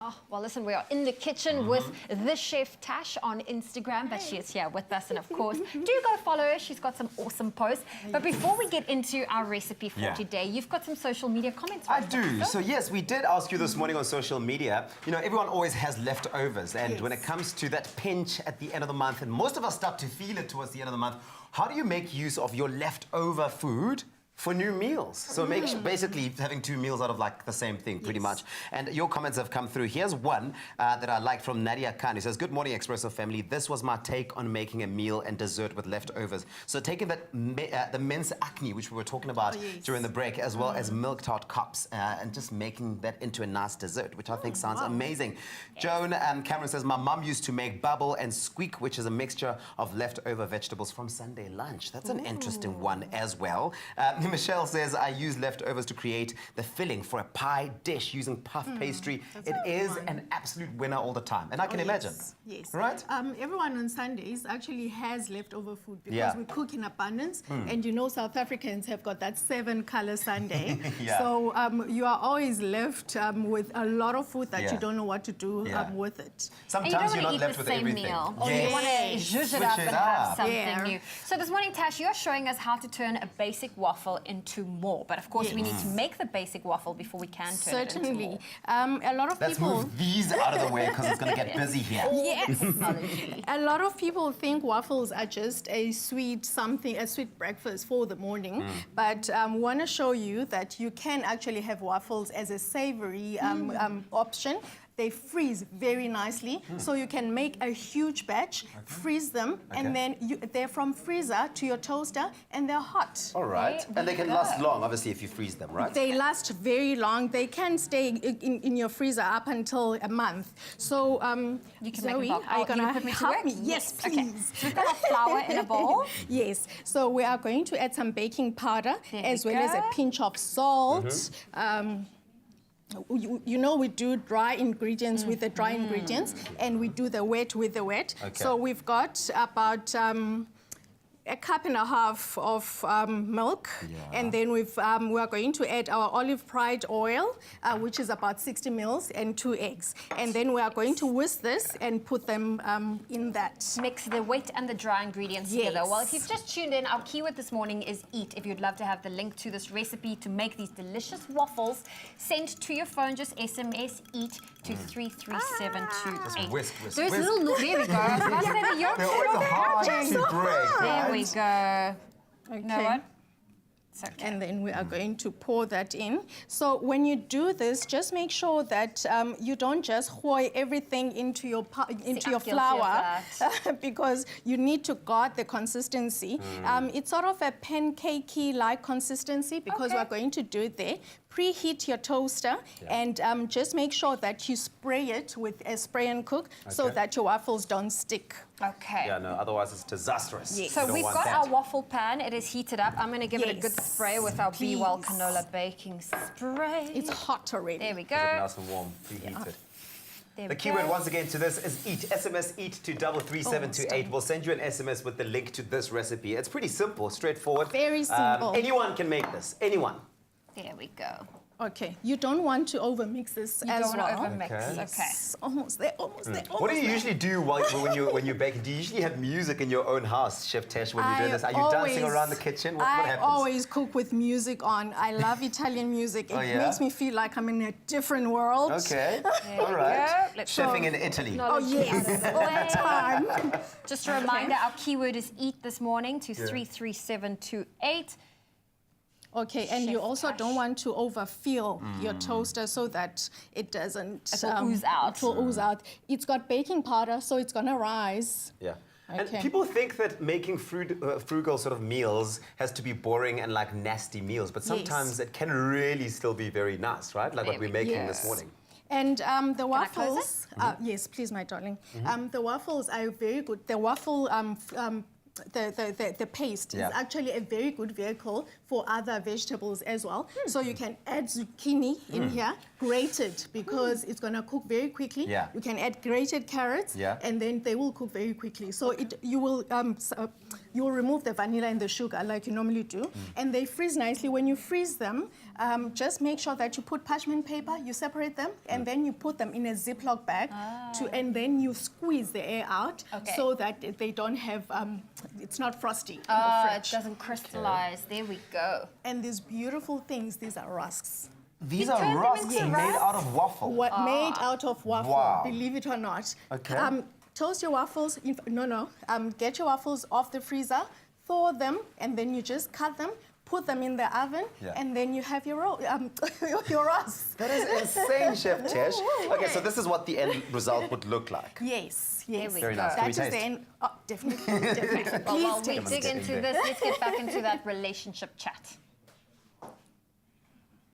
Oh, well, listen, we are in the kitchen with the chef Tash on Instagram, but she is here with us. And of course, do go follow her. She's got some awesome posts. But before we get into our recipe for today, you've got some social media comments. I do. So yes, we did ask you this morning on social media. You know, everyone always has leftovers. And when it comes to that pinch at the end of the month, and most of us start to feel it towards the end of the month, how do you make use of your leftover food for new meals? So basically having 2 meals out of like the same thing pretty much. And your comments have come through. Here's one that I liked from Nadia Khan. He says, good morning, Expresso family. This was my take on making a meal and dessert with leftovers. So taking that the men's acne, which we were talking about during the break, as well as milk tart cups, and just making that into a nice dessert, which I think sounds amazing. Joan Cameron says, my mum used to make bubble and squeak, which is a mixture of leftover vegetables from Sunday lunch. That's an interesting one as well. Michelle says, I use leftovers to create the filling for a pie dish using puff pastry. It is an absolute winner all the time. And I can imagine. Yes. Right? Everyone on Sundays actually has leftover food because we cook in abundance. And you know, South Africans have got that 7-color Sunday. So you are always left with a lot of food that you don't know what to do with it. Sometimes you're not left with everything. Meal. Or you want to zhuzh it up and have something new. So this morning, Tash, you're showing us how to turn a basic waffle into more. But of course, we need to make the basic waffle before we can turn it into more. A lot of Let's people... move these out of the way because it's going to get busy here. Yes. A lot of people think waffles are just a sweet breakfast for the morning. But I want to show you that you can actually have waffles as a savory option. They freeze very nicely, so you can make a huge batch, freeze them, and then they're from freezer to your toaster, and they're hot. All right. And they can last long, obviously, if you freeze them, right? They last very long. They can stay in your freezer up until a month. So, you can Zoe, make a are you going to put me to help work? me? Yes, please. Okay. So we've got our flour in a bowl. Yes. So we are going to add some baking powder as well as a pinch of salt. You know, we do dry ingredients with the dry ingredients, and we do the wet with the wet. So we've got about a cup and a half of milk, and then we are going to add our olive fried oil, which is about 60 mils, and 2 eggs. And then we are going to whisk this and put them in that. Mix the wet and the dry ingredients together. Well, if you've just tuned in, our keyword this morning is eat. If you'd love to have the link to this recipe to make these delicious waffles, send to your phone, just SMS EAT to 33728. Whisk. There's little, there we go. They're always hard to break. There we go. Okay. You know what? It's okay. And then we are going to pour that in. So when you do this, just make sure that you don't just hoy everything into your flour because you need to guard the consistency. It's sort of a pancakey-like consistency because we're going to do it there. Preheat your toaster and just make sure that you spray it with a spray and cook so that your waffles don't stick. Okay. Yeah, no, otherwise it's disastrous. Yes. So we've got our waffle pan. It is heated up. I'm going to give it a good spray with our Be Well canola baking spray. It's hot already. There we go. Nice and warm, preheated. The keyword once again to this is EAT. SMS EAT to 33728. We'll send you an SMS with the link to this recipe. It's pretty simple, straightforward. Very simple. Anyone can make this. Anyone. There we go. Okay, you don't want to overmix this as well. You don't want to overmix. Okay. Almost there, almost there, almost What do you there. usually do when you're baking? Do you usually have music in your own house, Chef Tash, when you're doing this? Are you dancing around the kitchen? What happens? I always cook with music on. I love Italian music. It makes me feel like I'm in a different world. Okay, all right. Chefing in Italy. Oh, yes, all the time. Just a reminder, our keyword is EAT this morning to 33728. Okay, and you also don't want to overfill your toaster so that it doesn't... It will ooze out. It will ooze out. It's got baking powder, so it's going to rise. Yeah. And people think that making frugal sort of meals has to be boring and like nasty meals, but sometimes it can really still be very nice, right? Like what we're making this morning. And the waffles... yes, please, my darling. The waffles are very good. The waffle... The paste is actually a very good vehicle for for other vegetables as well. So you can add zucchini in here, grated, because it's going to cook very quickly. Yeah. You can add grated carrots, and then they will cook very quickly. So you will remove the vanilla and the sugar like you normally do, and they freeze nicely. When you freeze them, just make sure that you put parchment paper, you separate them, and then you put them in a Ziploc bag, and then you squeeze the air out so that they don't have, it's not frosty in the fridge. It doesn't crystallize. There we go. And these beautiful things, these are rusks. These You are turned them rusks into made rusks? out of waffle. Made out of waffle, Wow. believe it or not. Okay. Toast your waffles, get your waffles off the freezer, thaw them, and then you just cut them, put them in the oven, and then you have your your rusks. That is insane, Chef Tesh. Okay, so this is what the end result would look like. Yes. Very nice. Can That we is taste? the end. Oh, definitely, definitely. Well, while Please we taste. dig into this, let's get back into that relationship chat.